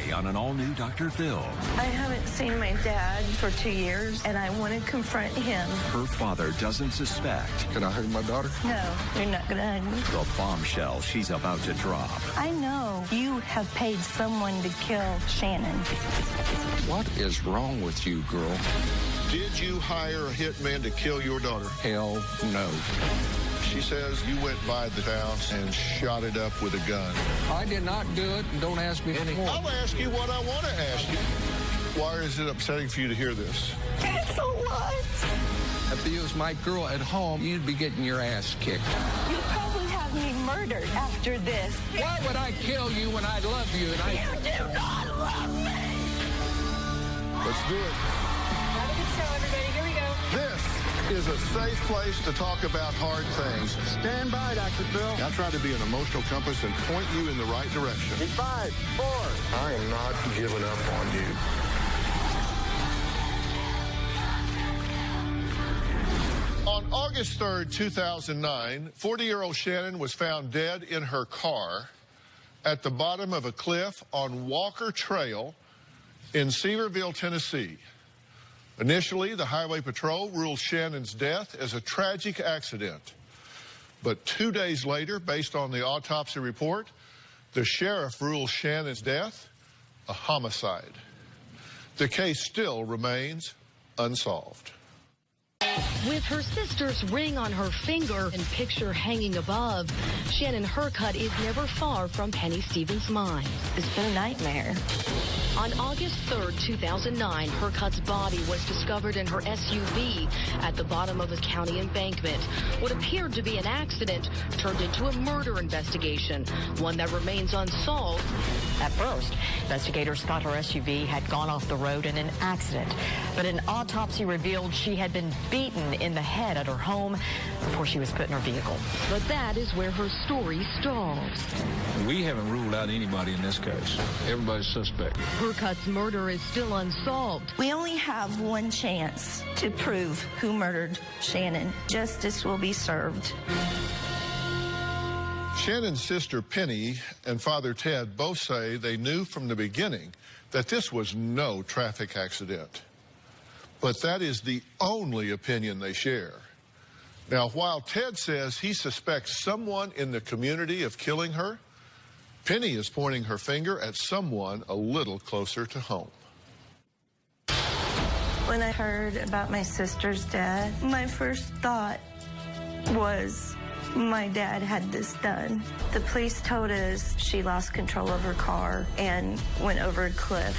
Today on an all-new Dr. Phil. I haven't seen my dad for 2 years, and I want to confront him. Her father doesn't suspect. Can I hug my daughter? No, you're not going to hug me. The bombshell she's about to drop. I know you have paid someone to kill Shannon. What is wrong with you, girl? Did you hire a hitman to kill your daughter? Hell no. She says you went by the house and shot it up with a gun. I did not do it, and don't ask me anymore. I'll ask you what I want to ask you. Why is it upsetting for you to hear this? It's a lot. If you was my girl at home, you'd be getting your ass kicked. You'll probably have me murdered after this. Why would I kill you when I love you? And You do not love me. Let's do it. Have a good show, everybody. Here we go. This is a safe place to talk about hard things. Stand by, Dr. Phil. I try to be an emotional compass and point you in the right direction. In 5, 4. I am not giving up on you. On August 3rd, 2009, 40-year-old Shannon was found dead in her car at the bottom of a cliff on Walker Trail in Sevierville, Tennessee. Initially, the Highway Patrol ruled Shannon's death as a tragic accident. But 2 days later, based on the autopsy report, the sheriff ruled Shannon's death a homicide. The case still remains unsolved. With her sister's ring on her finger and picture hanging above, Shannon Hercutt is never far from Penny Stevens' mind. It's been a nightmare. On August 3rd, 2009, Hercutt's body was discovered in her SUV at the bottom of a county embankment. What appeared to be an accident turned into a murder investigation, one that remains unsolved. At first, investigators thought her SUV had gone off the road in an accident, but an autopsy revealed she had been beaten in the head at her home before she was put in her vehicle. But that is where her story stalls. we haven't ruled out anybody in this case. Everybody's suspect. Hercutt's murder is still unsolved. We only have one chance to prove who murdered Shannon. Justice will be served. Shannon's sister Penny and Father Ted both say they knew from the beginning that this was no traffic accident. But that is the only opinion they share. Now, while Ted says he suspects someone in the community of killing her, Penny is pointing her finger at someone a little closer to home. When I heard about my sister's death, my first thought was my dad had this done. The police told us she lost control of her car and went over a cliff.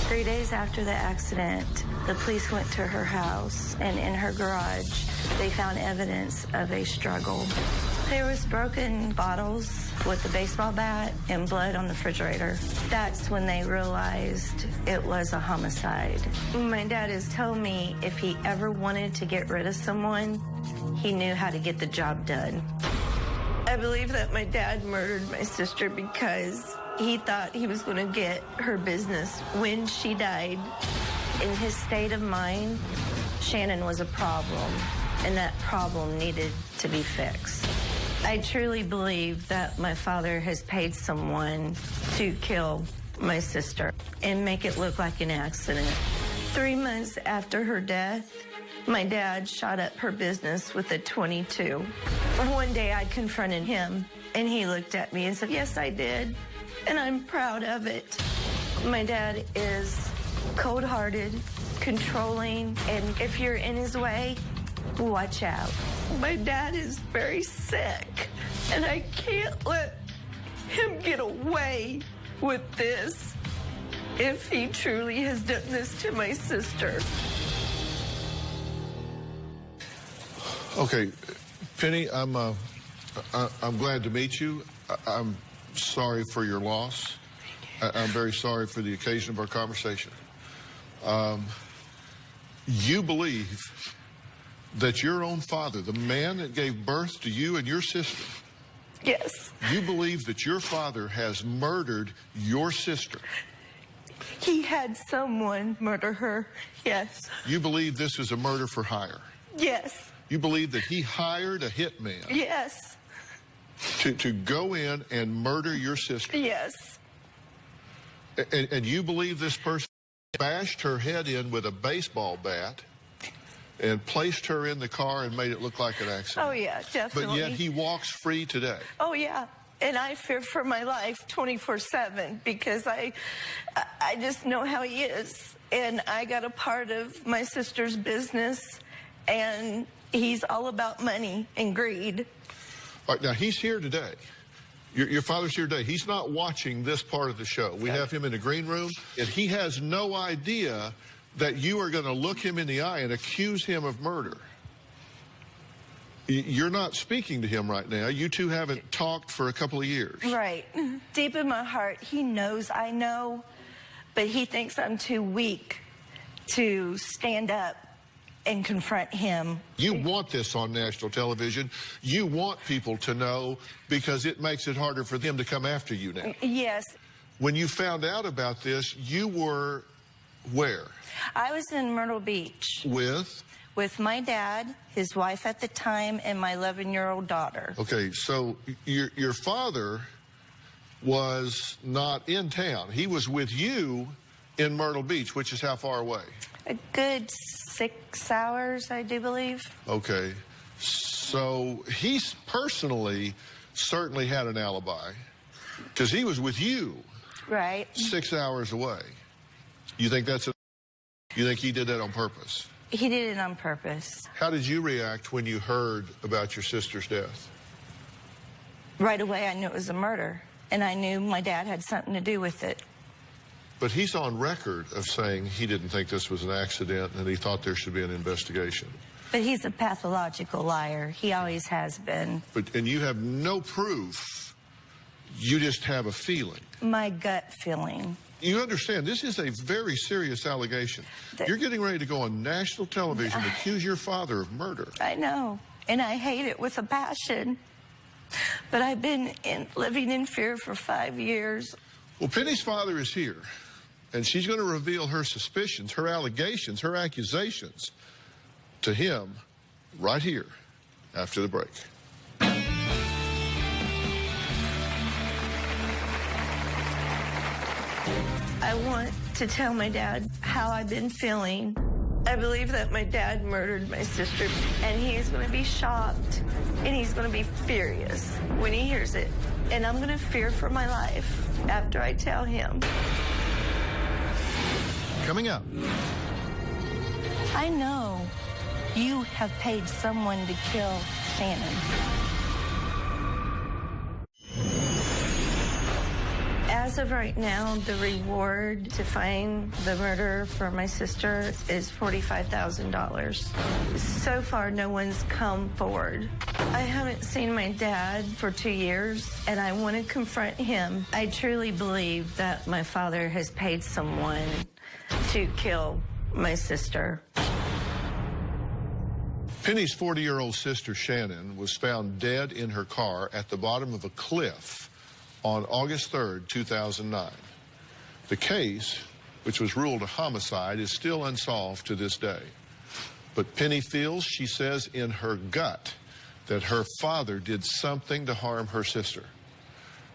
3 days after the accident, the police went to her house, and in her garage, they found evidence of a struggle. There was broken bottles with a baseball bat and blood on the refrigerator. That's when they realized it was a homicide. My dad has told me if he ever wanted to get rid of someone, he knew how to get the job done. I believe that my dad murdered my sister because he thought he was going to get her business when she died. In his state of mind, Shannon was a problem, and that problem needed to be fixed. I truly believe that my father has paid someone to kill my sister and make it look like an accident. 3 months after her death, my dad shot up her business with a .22. One day I confronted him, and he looked at me and said, "Yes, I did, and I'm proud of it." My dad is cold-hearted, controlling, and if you're in his way, watch out. My dad is very sick, and I can't let him get away with this if he truly has done this to my sister. Okay, Penny, I'm glad to meet you. I'm sorry for your loss. I'm very sorry for the occasion of our conversation. You believe that your own father, the man that gave birth to you and your sister, Yes. you believe that your father has murdered your sister. He had someone murder her. Yes. You believe this is a murder for hire. Yes. You believe that he hired a hitman Yes. to go in and murder your sister. Yes. And you believe this person bashed her head in with a baseball bat and placed her in the car and made it look like an accident? Oh, yeah, definitely. But yet he walks free today. Oh, yeah. And I fear for my life 24/7 because I just know how he is. And I got a part of my sister's business, and he's all about money and greed. All right, now he's here today. Your father's here today. He's not watching this part of the show. We have him in the green room, and he has no idea that you are going to look him in the eye and accuse him of murder. You're not speaking to him right now. You two haven't talked for a couple of years. Right. Deep in my heart, he knows I know, but he thinks I'm too weak to stand up and confront him. You want this on national television. You want people to know because it makes it harder for them to come after you now. Yes. When you found out about this, you were where? I was in Myrtle Beach. With my dad, his wife at the time, and my 11-year-old daughter. Okay, so your father was not in town. He was with you in Myrtle Beach, which is how far away? A good 6 hours, I do believe. Okay, so he personally certainly had an alibi because he was with you. Right. 6 hours away. You think you think he did that on purpose? He did it on purpose. How did you react when you heard about your sister's death? Right away, I knew it was a murder, and I knew my dad had something to do with it. But he's on record of saying he didn't think this was an accident and he thought there should be an investigation. But he's a pathological liar. He always has been. And you have no proof. You just have a feeling. My gut feeling. You understand, this is a very serious allegation. You're getting ready to go on national television to accuse your father of murder. I know, and I hate it with a passion. But I've been living in fear for 5 years. Well, Penny's father is here, and she's going to reveal her suspicions, her allegations, her accusations to him right here after the break. I want to tell my dad how I've been feeling. I believe that my dad murdered my sister, and he is going to be shocked, and he's going to be furious when he hears it. And I'm going to fear for my life after I tell him. Coming up. I know you have paid someone to kill Shannon. As of right now, the reward to find the murderer for my sister is $45,000. So far, no one's come forward. I haven't seen my dad for 2 years, and I want to confront him. I truly believe that my father has paid someone to kill my sister. Penny's 40-year-old sister, Shannon, was found dead in her car at the bottom of a cliff on August 3rd, 2009. The case, which was ruled a homicide, is still unsolved to this day. But Penny feels, she says in her gut, that her father did something to harm her sister.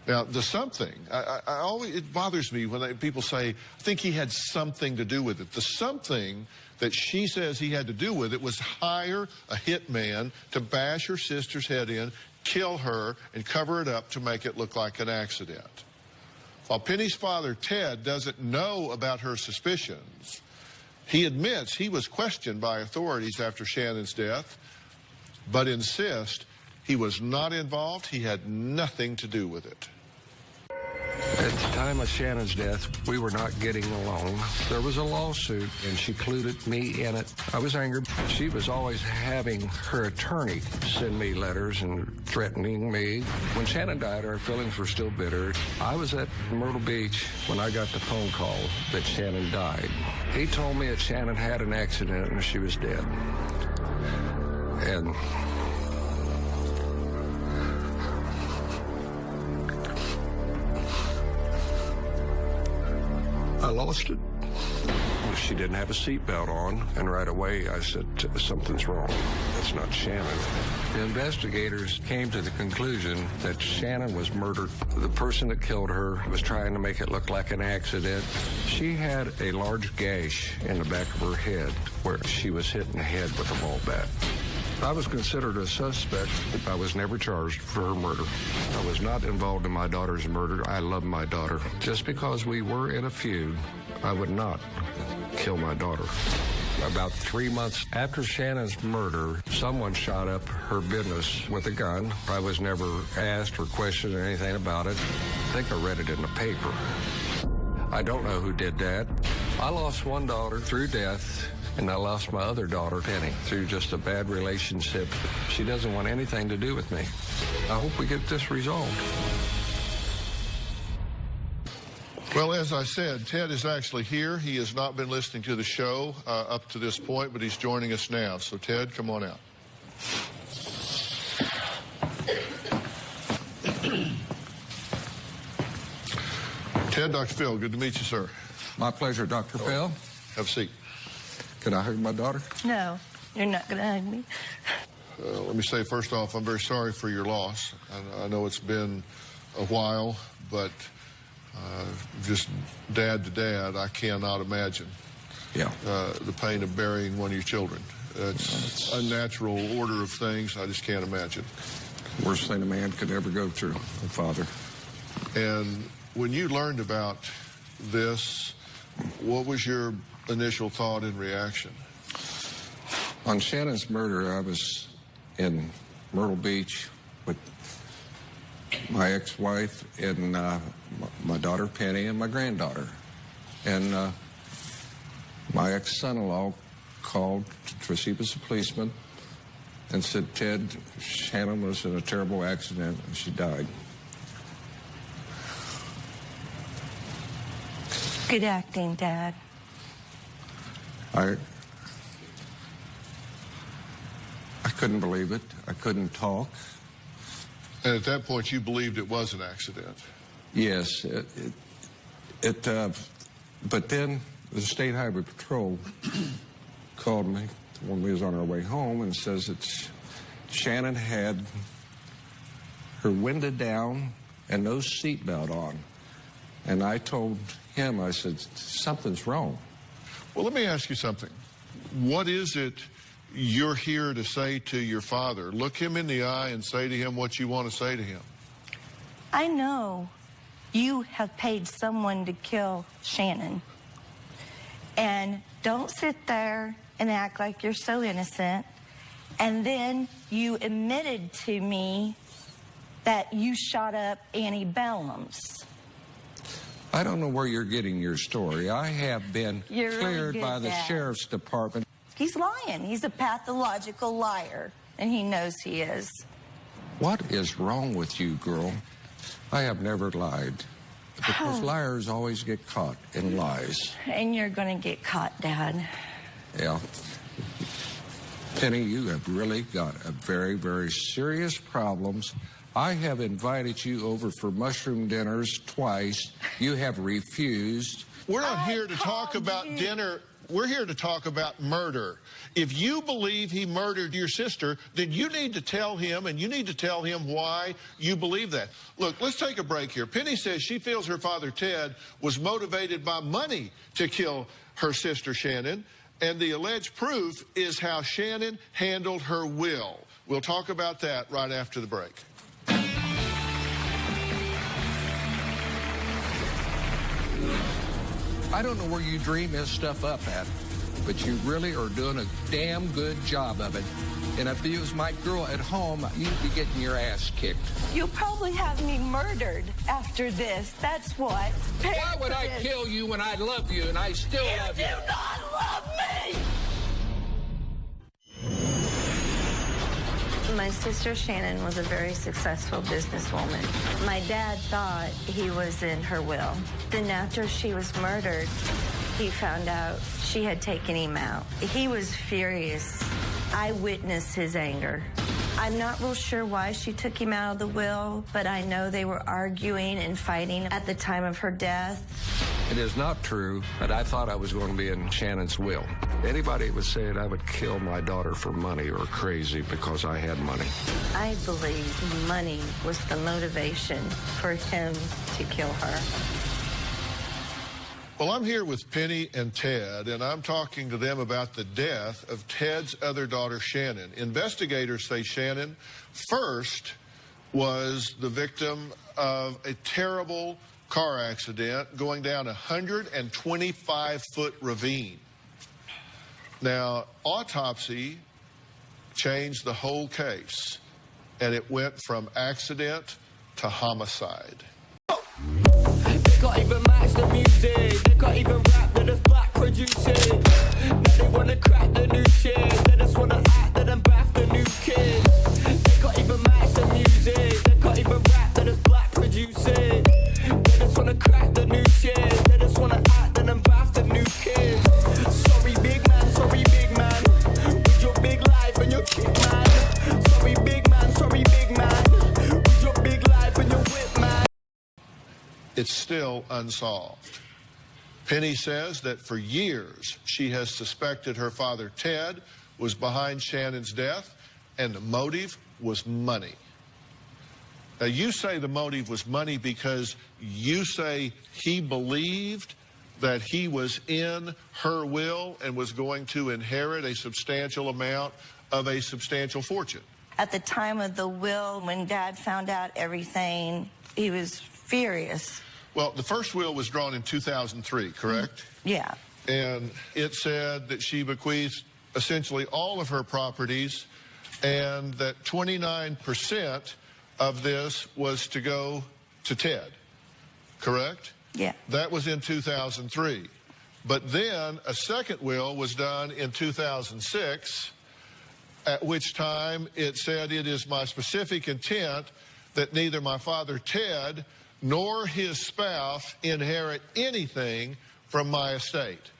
Now, the something, it bothers me when people say, I think he had something to do with it. The something that she says he had to do with it was hire a hitman to bash her sister's head in, kill her, and cover it up to make it look like an accident. While Penny's father, Ted, doesn't know about her suspicions, he admits he was questioned by authorities after Shannon's death, but insists he was not involved, he had nothing to do with it. At the time of Shannon's death, we were not getting along. There was a lawsuit, and she included me in it. I was angry. She was always having her attorney send me letters and threatening me. When Shannon died, our feelings were still bitter. I was at Myrtle Beach when I got the phone call that Shannon died. He told me that Shannon had an accident and she was dead. And I lost it. She didn't have a seatbelt on, and right away I said, something's wrong. That's not Shannon. The investigators came to the conclusion that Shannon was murdered. The person that killed her was trying to make it look like an accident. She had a large gash in the back of her head where she was hit in the head with a ball bat. I was considered a suspect. I was never charged for her murder. I was not involved in my daughter's murder. I love my daughter. Just because we were in a feud, I would not kill my daughter. About 3 months after Shannon's murder, someone shot up her business with a gun. I was never asked or questioned or anything about it. I think I read it in the paper. I don't know who did that. I lost one daughter through death, and I lost my other daughter, Penny, through just a bad relationship. She doesn't want anything to do with me. I hope we get this resolved. Well, as I said, Ted is actually here. He has not been listening to the show up to this point, but he's joining us now. So, Ted, come on out. Ted, Dr. Phil, good to meet you, sir. My pleasure, Dr. Phil. Have a seat. Can I hug my daughter? No, you're not going to hug me. Let me say, first off, I'm very sorry for your loss. I know it's been a while, but just dad to dad, I cannot imagine the pain of burying one of your children. It's a natural order of things. I just can't imagine. Worst thing a man could ever go through, a father. And when you learned about this, what was your initial thought and reaction? On Shannon's murder, I was in Myrtle Beach with my ex-wife and my daughter Penny and my granddaughter. And my ex-son-in-law called, because he was a policeman, and said, Ted, Shannon was in a terrible accident and she died. Good acting, Dad. I couldn't believe it. I couldn't talk. And at that point, you believed it was an accident? Yes. But then the State Highway Patrol called me when we was on our way home and says that Shannon had her window down and no seatbelt on. And I told him, I said, something's wrong. Well, let me ask you something. What is it you're here to say to your father? Look him in the eye and say to him what you want to say to him. I know you have paid someone to kill Shannon. And don't sit there and act like you're so innocent. And then you admitted to me that you shot up antebellums. I don't know where you're getting your story. I have been cleared by the sheriff's department. He's lying. He's a pathological liar, and he knows he is. What is wrong with you, girl? I have never lied. Because liars always get caught in lies. And you're going to get caught, Dad. Yeah. Penny, you have really got a very, very serious problems. I have invited you over for mushroom dinners twice. You have refused. We're not here to talk about dinner. We're here to talk about murder. If you believe he murdered your sister, then you need to tell him, and you need to tell him why you believe that. Look, let's take a break here. Penny says she feels her father, Ted, was motivated by money to kill her sister, Shannon, and the alleged proof is how Shannon handled her will. We'll talk about that right after the break. I don't know where you dream this stuff up at, but you really are doing a damn good job of it. And if you was my girl at home, you'd be getting your ass kicked. You'll probably have me murdered after this. That's what. Why would I kill you when I love you and I still love you? You do not love me! My sister Shannon was a very successful businesswoman. My dad thought he was in her will. Then after she was murdered, he found out she had taken him out. He was furious. I witnessed his anger. I'm not real sure why she took him out of the will, but I know they were arguing and fighting at the time of her death. It is not true that I thought I was going to be in Shannon's will. Anybody would say that I would kill my daughter for money or crazy because I had money. I believe money was the motivation for him to kill her. Well, I'm here with Penny and Ted, and I'm talking to them about the death of Ted's other daughter, Shannon. Investigators say Shannon first was the victim of a terrible car accident going down a 125-foot ravine. Now, autopsy changed the whole case, and it went from accident to homicide. They can't even match the music. They can't even rap, they're just black producing. Now they wanna crack the new shit. They just wanna act, they done bath the new kids. They can't even match the music. They can't even rap, they're just black producing. They just wanna crack the new shit. They just wanna act, they done bath the new kids. Sorry big man, with your big life and your kick man. Sorry big man, with your big life and your whip man. It's still unsolved. Penny says that for years she has suspected her father Ted was behind Shannon's death, and the motive was money. Now, you say the motive was money because you say he believed that he was in her will and was going to inherit a substantial amount of a substantial fortune. At the time of the will, when Dad found out everything, he was furious. Well, the first will was drawn in 2003, correct? Yeah. And it said that she bequeathed essentially all of her properties and that 29% of this was to go to Ted, correct? Yeah. That was in 2003. But then a second will was done in 2006, at which time it said, "It is my specific intent that neither my father Ted nor his spouse inherit anything from my estate."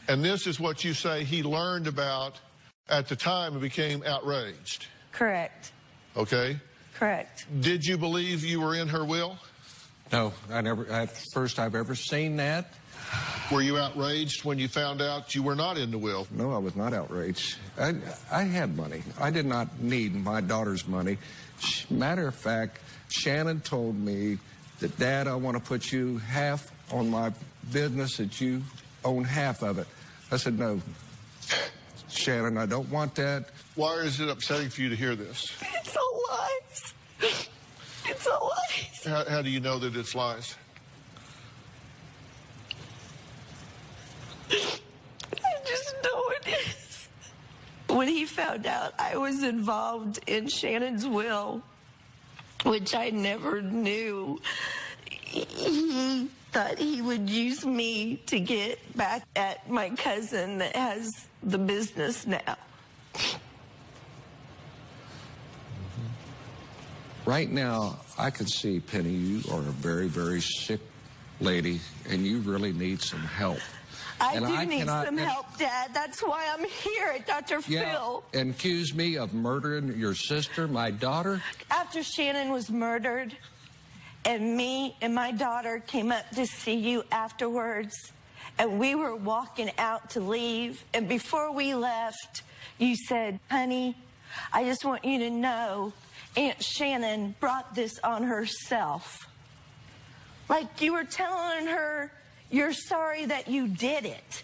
And this is what you say he learned about at the time and became outraged. Correct. Okay? Correct. Did you believe you were in her will? No, first I've ever seen that. Were you outraged when you found out you were not in the will? No, I was not outraged. I had money. I did not need my daughter's money. Matter of fact, Shannon told me that, "Dad, I want to put you half on my business, that you own half of it." I said, "No, Shannon, I don't want that." Why is it upsetting for you to hear this? It's all lies. It's all lies. How do you know that it's lies? I just know it is. When he found out I was involved in Shannon's will, which I never knew, he thought he would use me to get back at my cousin that has the business now. Right now, I can see, Penny, you are a very, very sick lady, and you really need some help. I do need some help, Dad. That's why I'm here at Dr. Phil. And accuse me of murdering your sister, my daughter? After Shannon was murdered, and me and my daughter came up to see you afterwards, and we were walking out to leave, and before we left, you said, "Honey, I just want you to know Aunt Shannon brought this on herself." Like you were telling her you're sorry that you did it.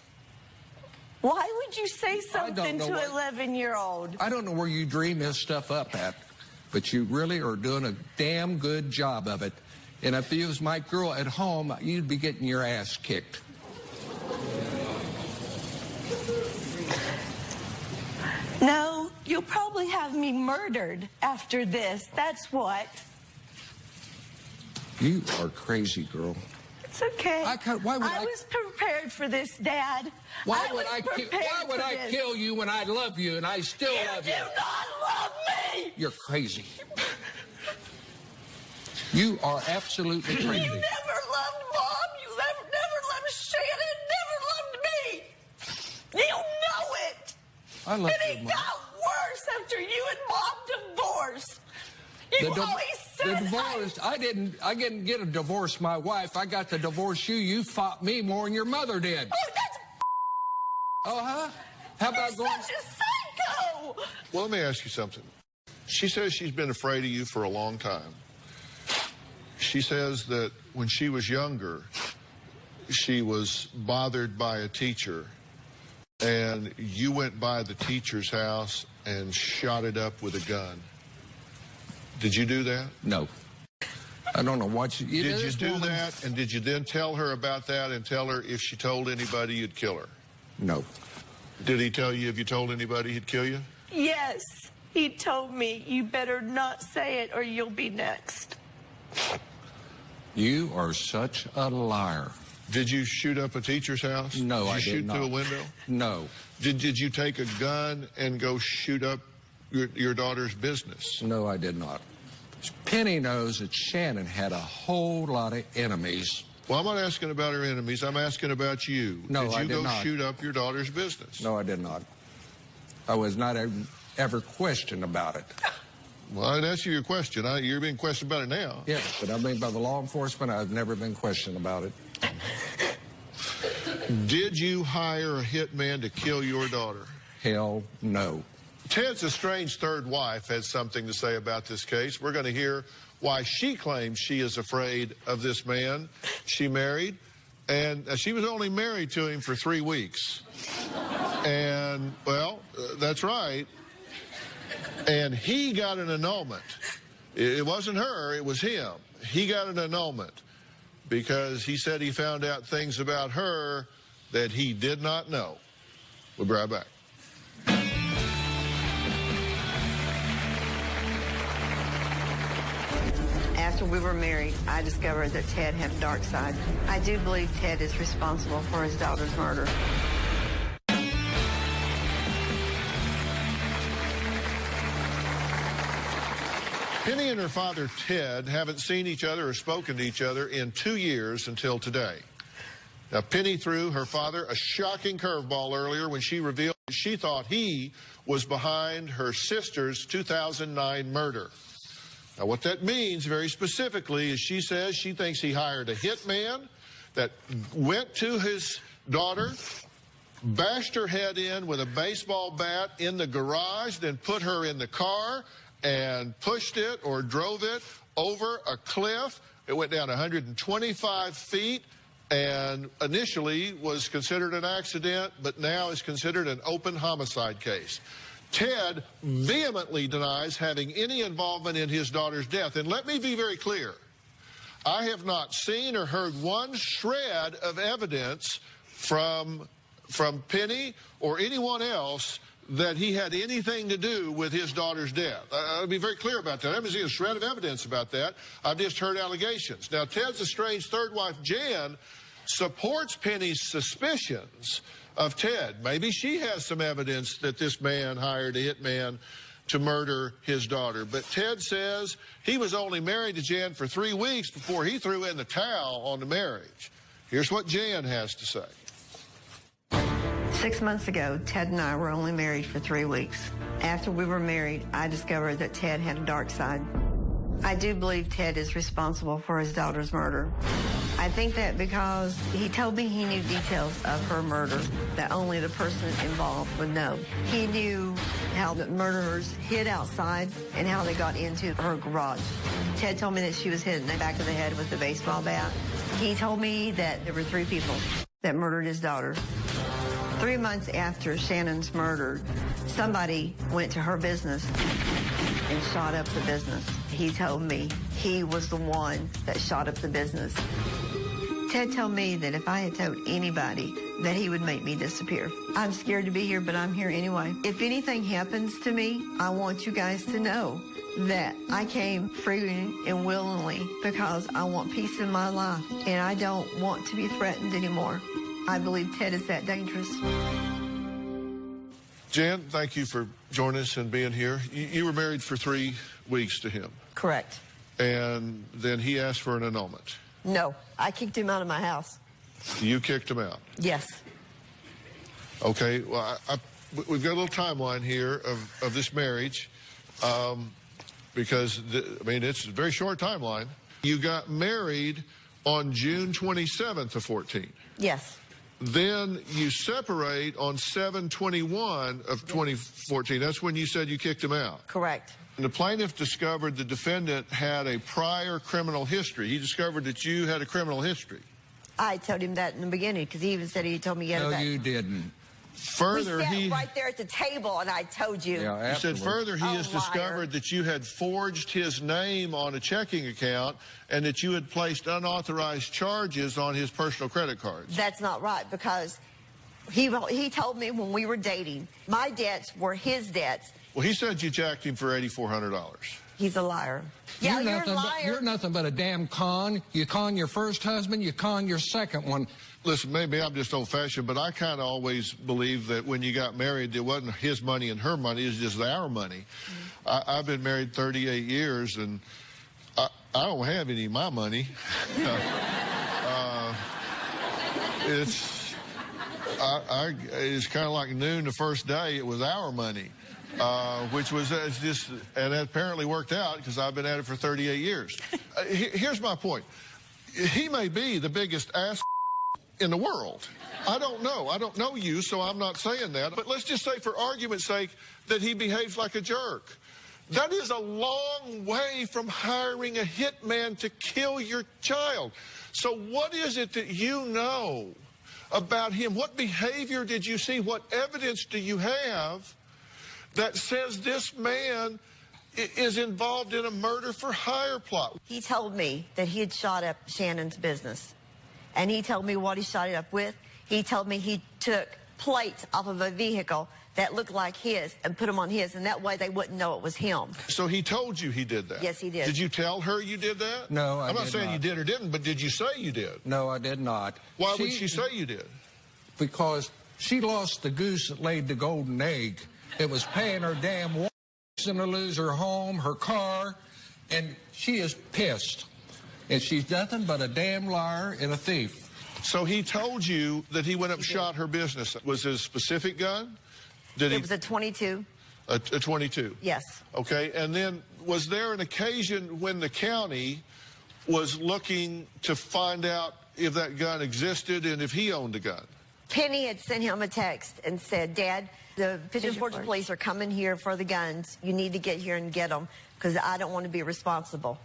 Why would you say something to an 11-year-old? I don't know where you dream this stuff up at, but you really are doing a damn good job of it. And if it was my girl at home, you'd be getting your ass kicked. No, you'll probably have me murdered after this. That's what. You are crazy, girl. It's okay. I was prepared for this, Dad. Why would I kill you when I love you and I still love you? You do not love me! You're crazy. You are absolutely crazy. You never loved Mom. You never loved Shannon. Never loved me. You know it. I love and it got worse after you and Mom divorced. You always said The divorce, I didn't get to divorce my wife. I got to divorce you. You fought me more than your mother did. Oh, that's... Oh, huh? How about You're going... such a psycho! Well, let me ask you something. She says she's been afraid of you for a long time. She says that when she was younger, she was bothered by a teacher, and you went by the teacher's house and shot it up with a gun. Did you do that? No. I don't know what you... Did you do that, and did you then tell her about that and tell her if she told anybody you'd kill her? No. Did he tell you if you told anybody he'd kill you? Yes. He told me, you better not say it or you'll be next. You are such a liar. Did you shoot up a teacher's house? No, I did not. Did you shoot through a window? No. Did you take a gun and go shoot up your daughter's business? No, I did not. Penny knows that Shannon had a whole lot of enemies. Well, I'm not asking about her enemies. I'm asking about you. No, I did not. Did you go shoot up your daughter's business? No, I did not. I was not ever questioned about it. Well, I didn't ask you your question. You're being questioned about it now. Yes, but I mean by the law enforcement, I've never been questioned about it. Did you hire a hitman to kill your daughter? Hell no. Ted's estranged third wife has something to say about this case. We're going to hear why she claims she is afraid of this man she married. And she was only married to him for 3 weeks. And, well, that's right. And he got an annulment. It wasn't her, it was him. He got an annulment because he said he found out things about her that he did not know. We'll be right back. After we were married, I discovered that Ted had a dark side. I do believe Ted is responsible for his daughter's murder. Penny and her father, Ted, haven't seen each other or spoken to each other in 2 years until today. Now, Penny threw her father a shocking curveball earlier when she revealed she thought he was behind her sister's 2009 murder. Now, what that means very specifically is she says she thinks he hired a hitman that went to his daughter, bashed her head in with a baseball bat in the garage, then put her in the car and pushed it or drove it over a cliff. It went down 125 feet and initially was considered an accident, but now is considered an open homicide case. Ted vehemently denies having any involvement in his daughter's death. And let me be very clear. I have not seen or heard one shred of evidence from Penny or anyone else that he had anything to do with his daughter's death. I'll be very clear about that. I haven't seen a shred of evidence about that. I've just heard allegations. Now, Ted's estranged third wife, Jan, supports Penny's suspicions of Ted. Maybe she has some evidence that this man hired a hitman to murder his daughter. But Ted says he was only married to Jan for 3 weeks before he threw in the towel on the marriage. Here's what Jan has to say. 6 months ago, Ted and I were only married for 3 weeks. After we were married, I discovered that Ted had a dark side. I do believe Ted is responsible for his daughter's murder. I think that because he told me he knew details of her murder that only the person involved would know. He knew how the murderers hid outside and how they got into her garage. Ted told me that she was hit in the back of the head with a baseball bat. He told me that there were 3 people that murdered his daughter. 3 months after Shannon's murder, somebody went to her business and shot up the business. He told me he was the one that shot up the business. Ted told me that if I had told anybody, that he would make me disappear. I'm scared to be here, but I'm here anyway. If anything happens to me, I want you guys to know that I came freely and willingly because I want peace in my life, and I don't want to be threatened anymore. I believe Ted is that dangerous. Jan, thank you for joining us and being here. You were married for 3 weeks to him. Correct. And then he asked for an annulment. No, I kicked him out of my house. You kicked him out? Yes. Okay, well, we've got a little timeline here of this marriage. because, I mean, it's a very short timeline. You got married on June 27th of 14. Yes. Then you separate on 7/21 of 2014. That's when you said you kicked him out. Correct. And the plaintiff discovered the defendant had a prior criminal history. He discovered that you had a criminal history. I told him that in the beginning because he even said he told me yesterday. No, you didn't. Further, we sat right there at the table, and I told you. Yeah, he said further, he has liar. discovered that you had forged his name on a checking account and that you had placed unauthorized charges on his personal credit cards. That's not right, because he told me when we were dating, my debts were his debts. Well, he said you jacked him for $8,400. He's a liar. Yeah, you're a liar. You're nothing but a damn con. You con your first husband, you con your second one. Listen, maybe I'm just old-fashioned, but I kind of always believed that when you got married, it wasn't his money and her money, it was just our money. I've been married 38 years, and I don't have any of my money. It's kind of like noon the first day. It was our money, which was just, and it apparently worked out because I've been at it for 38 years. Here's my point. He may be the biggest ass in the world. I don't know. I don't know you, so I'm not saying that. But let's just say, for argument's sake, that he behaves like a jerk. That is a long way from hiring a hitman to kill your child. So what is it that you know about him? What behavior did you see? What evidence do you have that says this man is involved in a murder for hire plot? He told me that he had shot up Shannon's business. And he told me what he shot it up with. He told me he took plates off of a vehicle that looked like his and put them on his, and that way they wouldn't know it was him. So he told you he did that? Yes, he did. Did you tell her you did that? No, I did not. I'm not saying you did or didn't, but did you say you did? No, I did not. Why would she say you did? Because she lost the goose that laid the golden egg. It was paying her damn walsh and to lose her home, her car, and she is pissed. And she's nothing but a damn liar and a thief. So he told you that he went up and shot her business. Was it a specific gun? It was a 22. A 22? Yes. Okay, and then was there an occasion when the county was looking to find out if that gun existed and if he owned a gun? Penny had sent him a text and said, Dad, the Pigeon Forge police are coming here for the guns. You need to get here and get them because I don't want to be responsible.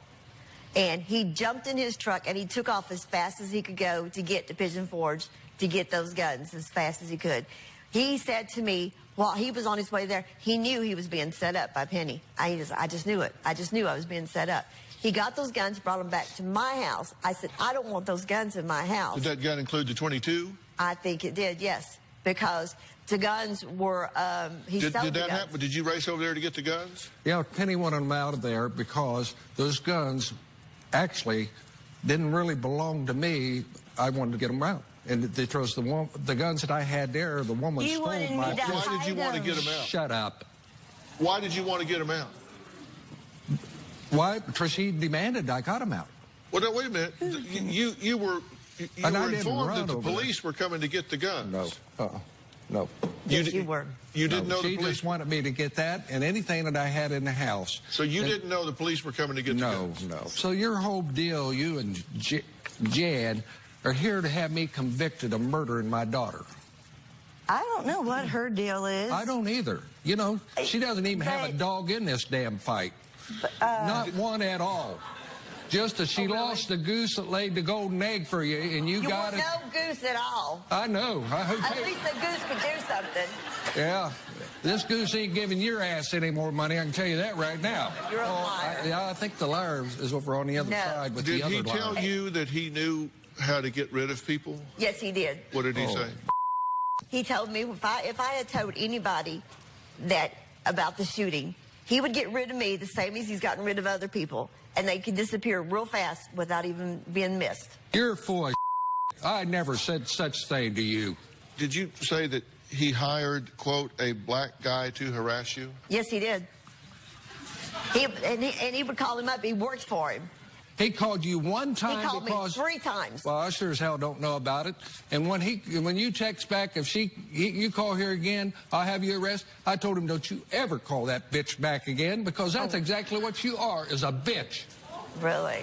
And he jumped in his truck and he took off as fast as he could go to get to Pigeon Forge to get those guns as fast as he could. He said to me, while he was on his way there, he knew he was being set up by Penny. I just knew it. I just knew I was being set up. He got those guns, brought them back to my house. I said, I don't want those guns in my house. Did that gun include the 22? I think it did, yes, because the guns were, he sold the guns. Did that happen? Did you race over there to get the guns? Yeah, Penny wanted them out of there because those guns actually didn't really belong to me. I wanted to get them out. And because the guns that I had there, the woman stole my... Why did you want to get them out? Shut up. Why did you want to get them out? Why? Because she demanded I got them out. Well, no, wait a minute. You were informed that the police were coming to get the guns. No. No. Yes, you were. You didn't know the police? She just wanted me to get that and anything that I had in the house. So you didn't know the police were coming to get the guns? No. So your whole deal, you and Jan, are here to have me convicted of murdering my daughter. I don't know what her deal is. I don't either. You know, she doesn't even have a dog in this damn fight. Not one at all. Just as she lost the goose that laid the golden egg for you, and you got it. No goose at all. I know. At least the goose could do something. Yeah. This goose ain't giving your ass any more money, I can tell you that right now. You're a liar. I think the liar is over on the other side with the other liar. Did he tell you that he knew how to get rid of people? Yes, he did. What did he say? He told me if I had told anybody that about the shooting, he would get rid of me the same as he's gotten rid of other people, and they could disappear real fast without even being missed. You're full of I never said such thing to you. Did you say that he hired, quote, a black guy to harass you? Yes, he did. He would call him up. He worked for him. He called you one time He called because... me 3 times. Well, I sure as hell don't know about it. And when you text back, if you call here again, I'll have you arrested. I told him, don't you ever call that bitch back again, because that's exactly what you are, is a bitch. Really?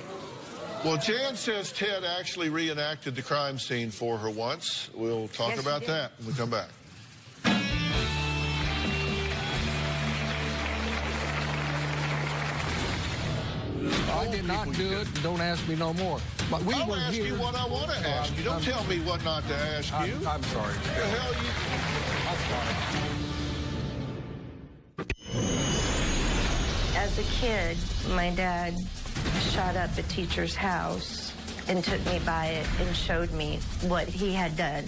Well, Jan says Ted actually reenacted the crime scene for her once. We'll talk about that when we come back. I did not do it. Don't ask me no more. But we I'll were ask here. you what I want to ask you. Don't tell me what not to ask you. I'm sorry. What the hell you... I'm sorry. As a kid, my dad shot up a teacher's house and took me by it and showed me what he had done.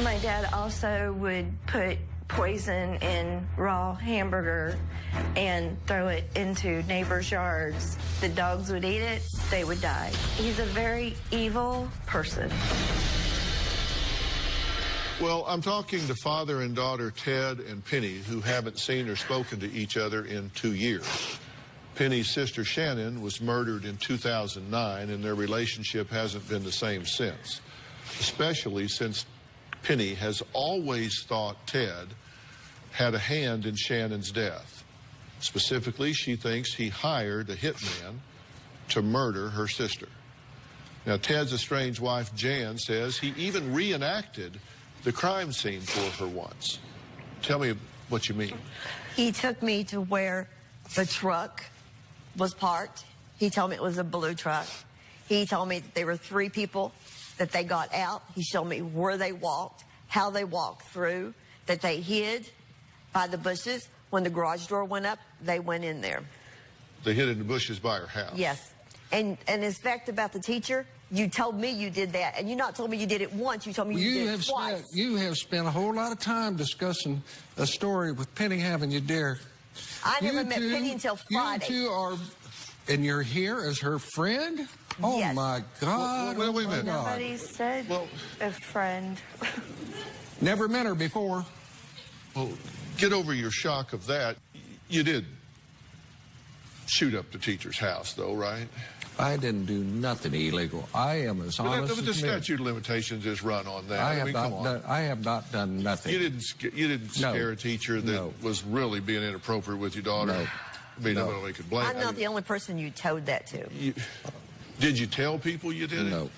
My dad also would put poison in raw hamburger and throw it into neighbors' yards. The dogs would eat it, they would die. He's a very evil person. Well, I'm talking to father and daughter Ted and Penny, who haven't seen or spoken to each other in 2 years. Penny's sister Shannon was murdered in 2009, and their relationship hasn't been the same since, especially since Penny has always thought Ted had a hand in Shannon's death. Specifically, she thinks he hired a hitman to murder her sister. Now, Ted's estranged wife, Jan, says he even reenacted the crime scene for her once. Tell me what you mean. He took me to where the truck was parked. He told me it was a blue truck. He told me that there were 3 people, that they got out. He showed me where they walked, how they walked through, that they hid by the bushes. When the garage door went up, they went in there. They hid in the bushes by her house. Yes. And in fact, about the teacher, you told me you did that, and you not told me you did it once, you told me you did it twice. You have spent a whole lot of time discussing a story with Penny, haven't you, dear? I never met Penny until Friday. You two are, and you're here as her friend? Oh, yes. My God. Well, wait a minute. Nobody said a friend. Never met her before. Well, get over your shock of that. You did shoot up the teacher's house, though, right? I didn't do nothing illegal. I am as honest But the as me. statute of limitations is run on that. I have not done nothing. You didn't scare a teacher that was really being inappropriate with your daughter? No. I mean, nobody could blame. I'm not the only person you told that to. Did you tell people you did it? No.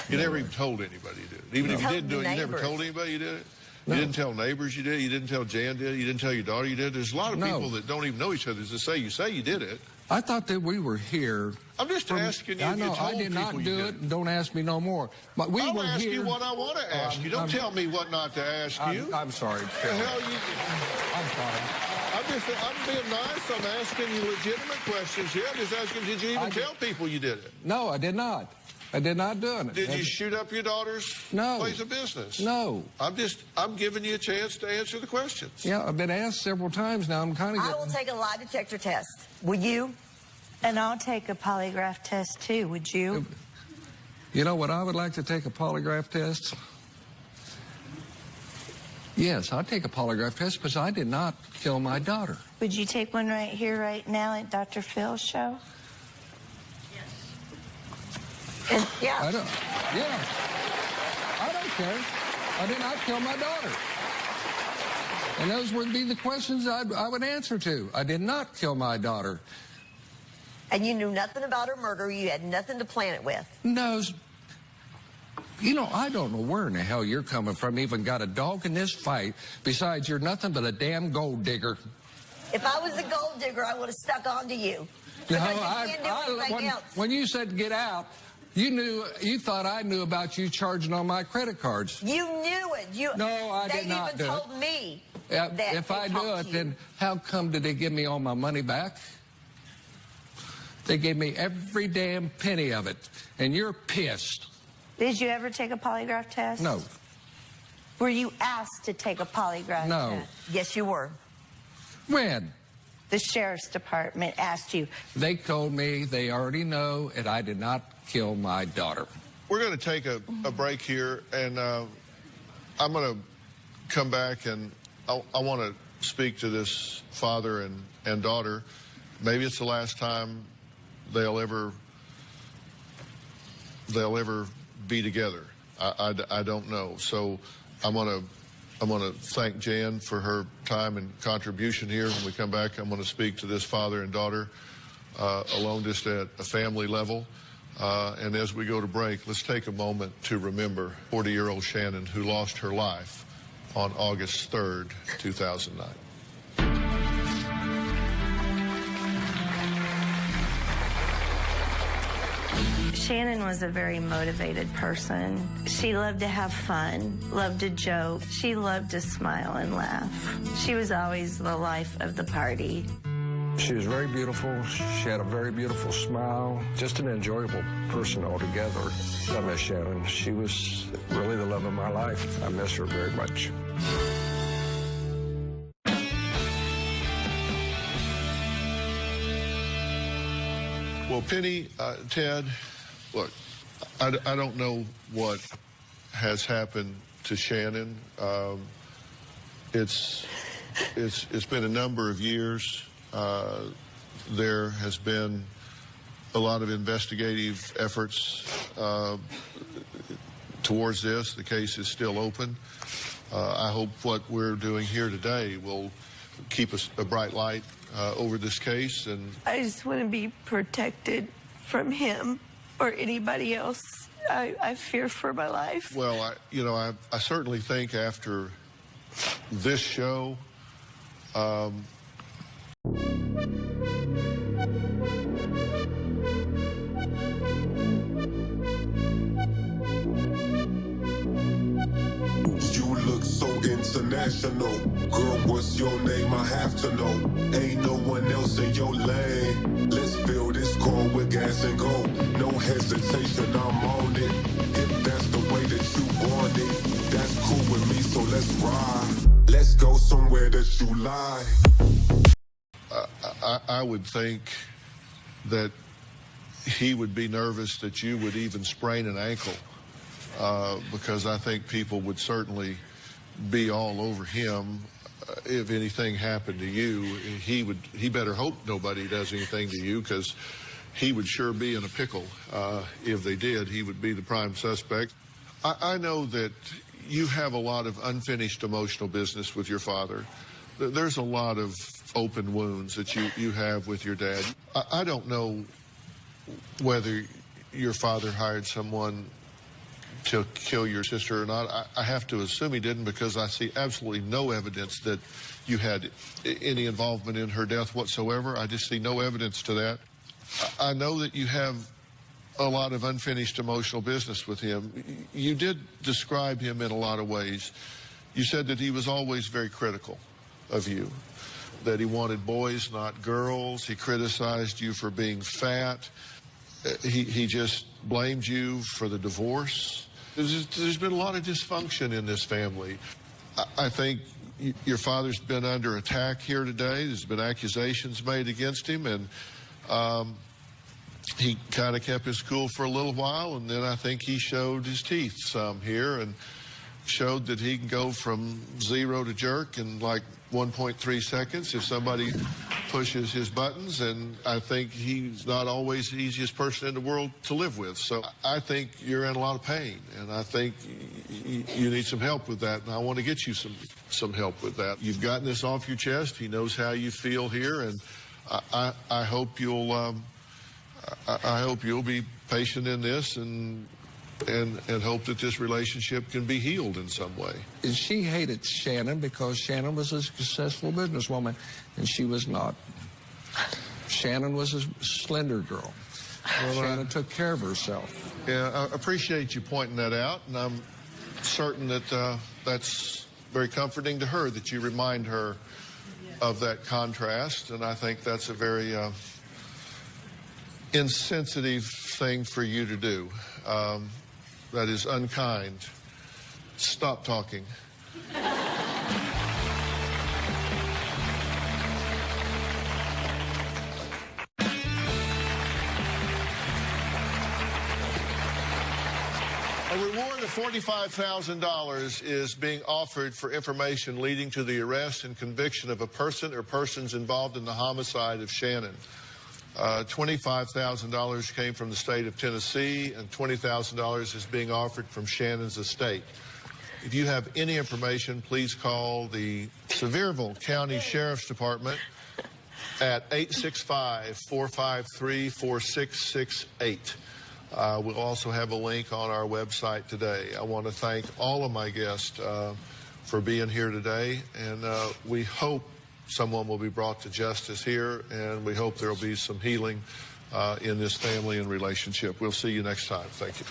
You never even told anybody you did it. Even if you didn't do it, you never told anybody you did it? No. You didn't tell neighbors you did it? You didn't tell Jan did it? You didn't tell your daughter you did it? There's a lot of people that don't even know each other to say you did it. I thought that we were here. I'm just asking you. I know. I did not do it. Don't ask me no more. But we were here. I'll ask you what I want to ask you. Don't tell me what not to ask you. I'm sorry. What the hell you? I'm sorry. I'm being nice. I'm asking you legitimate questions here. I'm just asking, did you even tell people you did it? No, I did not. I did not do it. Did you shoot up your daughter's place of business? No. I'm giving you a chance to answer the questions. Yeah, I've been asked several times now. I'm kind of I will take a lie detector test. Will you? And I'll take a polygraph test, too. Would you? You know what I would like to take a polygraph test? Yes, I'd take a polygraph test because I did not kill my daughter. Would you take one right here, right now at Dr. Phil's show? Yeah. I don't care. I did not kill my daughter. And those would be the questions I would answer to. I did not kill my daughter. And you knew nothing about her murder. You had nothing to plan it with. No. You know, I don't know where in the hell you're coming from. Even got a dog in this fight. Besides, you're nothing but a damn gold digger. If I was a gold digger, I would have stuck on to you. No, when you said get out, you thought I knew about you charging on my credit cards. You knew it. No, I did not do it. They even told me that if I do it, then how come did they give me all my money back? They gave me every damn penny of it, and you're pissed. Did you ever take a polygraph test? No. Were you asked to take a polygraph test? Yes, you were. When? The sheriff's department asked you. They told me they already know, and I did not kill my daughter. We're going to take a break here, and I'm going to come back, and I want to speak to this father and daughter. Maybe it's the last time they'll ever they'll ever be together. I don't know. So I'm gonna thank Jan for her time and contribution here. When we come back, I'm gonna speak to this father and daughter alone, just at a family level. And as we go to break, let's take a moment to remember 40-year-old Shannon, who lost her life on August 3rd, 2009. Shannon was a very motivated person. She loved to have fun, loved to joke. She loved to smile and laugh. She was always the life of the party. She was very beautiful. She had a very beautiful smile. Just an enjoyable person altogether. I miss Shannon. She was really the love of my life. I miss her very much. Well, Penny, Ted, look, I don't know what has happened to Shannon. It's been a number of years. There has been a lot of investigative efforts towards this. The case is still open. I hope what we're doing here today will keep a bright light over this case. And I just want to be protected from him or anybody else. I fear for my life. Well, I certainly think after this show, international. Girl, what's your name? I have to know. Ain't no one else in your lane. Let's fill this car with gas and go. No hesitation, I'm on it. If that's the way that you want it, that's cool with me, so let's ride. Let's go somewhere that you lie. I would think that he would be nervous that you would even sprain an ankle, because I think people would certainly be all over him if anything happened to you. He better hope nobody does anything to you, because he would sure be in a pickle. If they did, he would be the prime suspect. I know that you have a lot of unfinished emotional business with your father. There's a lot of open wounds that you have with your dad. I don't know whether your father hired someone to kill your sister or not. I have to assume he didn't, because I see absolutely no evidence that you had any involvement in her death whatsoever. I just see no evidence to that. I know that you have a lot of unfinished emotional business with him. You did describe him in a lot of ways. You said that he was always very critical of you, that he wanted boys, not girls. He criticized you for being fat. He just blamed you for the divorce. There's been a lot of dysfunction in this family. I think your father's been under attack here today. There's been accusations made against him, and he kind of kept his cool for a little while, and then I think he showed his teeth some here and showed that he can go from zero to jerk in like 1.3 seconds if somebody pushes his buttons, and I think he's not always the easiest person in the world to live with. So I think you're in a lot of pain, and I think you need some help with that, and I want to get you some help with that. You've gotten this off your chest. He knows how you feel here, and I hope you'll be patient in this and hope that this relationship can be healed in some way. And she hated Shannon because Shannon was a successful businesswoman, and she was not. Shannon was a slender girl. Well, Shannon took care of herself. Yeah, I appreciate you pointing that out, and I'm certain that that's very comforting to her, that you remind her of that contrast, and I think that's a very insensitive thing for you to do. That is unkind. Stop talking. A reward of $45,000 is being offered for information leading to the arrest and conviction of a person or persons involved in the homicide of Shannon. $25,000 came from the state of Tennessee, and $20,000 is being offered from Shannon's estate. If you have any information, please call the Sevierville County Sheriff's Department at 865-453-4668. We'll also have a link on our website today. I want to thank all of my guests for being here today, and we hope someone will be brought to justice here, and we hope there will be some healing in this family and relationship. We'll see you next time. Thank you.